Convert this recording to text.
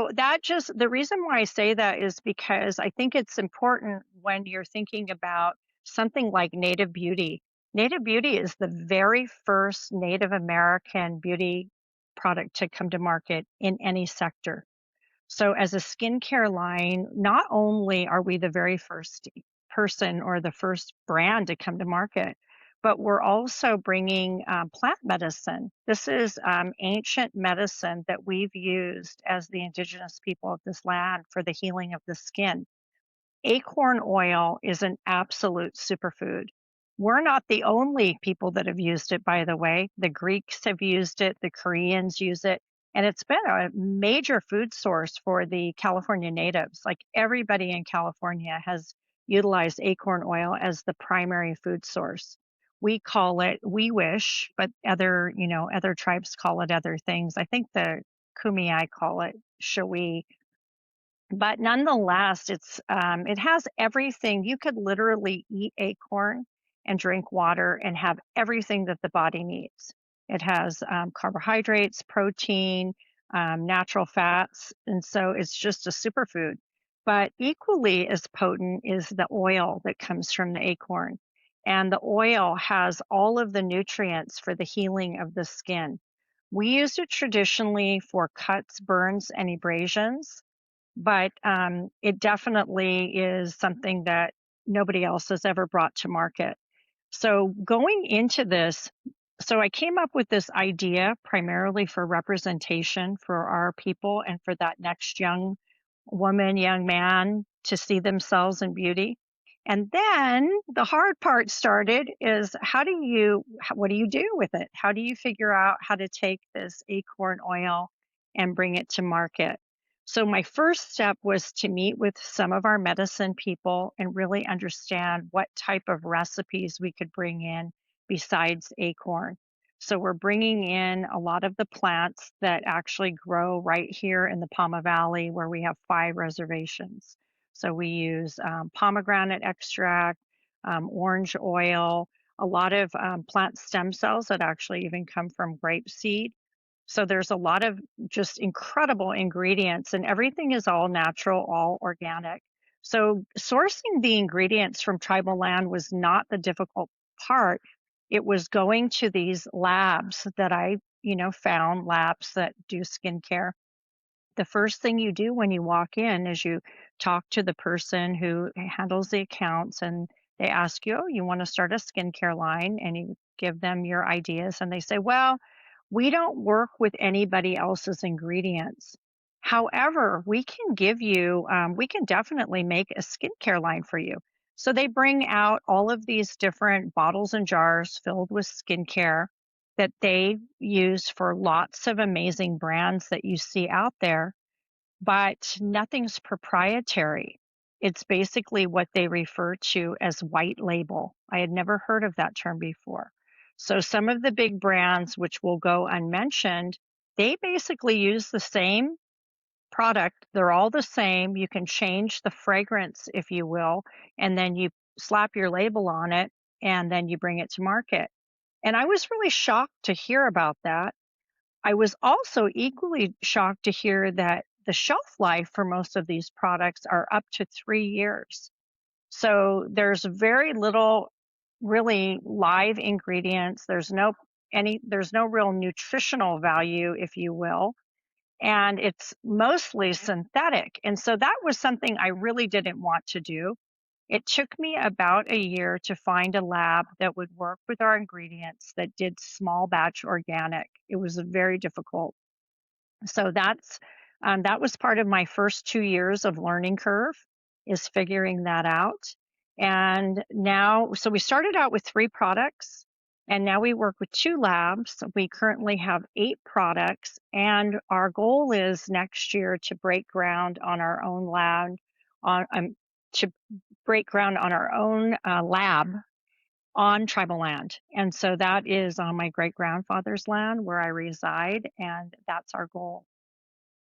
So that just the reason why I say that is because I think it's important when you're thinking about something like Native Beauty. Native Beauty is the very first Native American beauty product to come to market in any sector. So as a skincare line, not only are we the very first person or the first brand to come to market, but we're also bringing plant medicine. This is ancient medicine that we've used as the indigenous people of this land for the healing of the skin. Acorn oil is an absolute superfood. We're not the only people that have used it, by the way. The Greeks have used it, the Koreans use it, and it's been a major food source for the California natives. Like everybody in California has utilized acorn oil as the primary food source. We call it we wish, but other tribes call it other things. I think the Kumeyaay call it shawi, but nonetheless, it has everything. You could literally eat acorn and drink water and have everything that the body needs. It has carbohydrates, protein, natural fats, and so it's just a superfood. But equally as potent is the oil that comes from the acorn. And the oil has all of the nutrients for the healing of the skin. We use it traditionally for cuts, burns, and abrasions, but it definitely is something that nobody else has ever brought to market. So going into this, so I came up with this idea primarily for representation for our people and for that next young woman, young man to see themselves in beauty. And then the hard part started is what do you do with it? How do you figure out how to take this acorn oil and bring it to market? So my first step was to meet with some of our medicine people and really understand what type of recipes we could bring in besides acorn. So we're bringing in a lot of the plants that actually grow right here in the Palma Valley where we have 5 reservations. So we use pomegranate extract, orange oil, a lot of plant stem cells that actually even come from grape seed. So there's a lot of just incredible ingredients, and everything is all natural, all organic. So sourcing the ingredients from tribal land was not the difficult part. It was going to these labs that found labs that do skincare. The first thing you do when you walk in is you talk to the person who handles the accounts, and they ask you, "Oh, you want to start a skincare line?" And you give them your ideas, and they say, "Well, we don't work with anybody else's ingredients. However, we can definitely make a skincare line for you." So they bring out all of these different bottles and jars filled with skincare that they use for lots of amazing brands that you see out there, but nothing's proprietary. It's basically what they refer to as white label. I had never heard of that term before. So some of the big brands, which will go unmentioned, they basically use the same product. They're all the same. You can change the fragrance, if you will, and then you slap your label on it and then you bring it to market. And I was really shocked to hear about that. I was also equally shocked to hear that the shelf life for most of these products are up to 3 years. So there's very little really live ingredients. There's no real nutritional value, if you will, and it's mostly synthetic. And so that was something I really didn't want to do. It took me about a year to find a lab that would work with our ingredients that did small batch organic. It was very difficult. So that was part of my first 2 years of learning curve, is figuring that out. And now, so we started out with 3 products, and now we work with 2 labs. We currently have 8 products, and our goal is next year to break ground on our own lab, on to break ground on our own lab on tribal land. And so that is on my great grandfather's land where I reside, and that's our goal.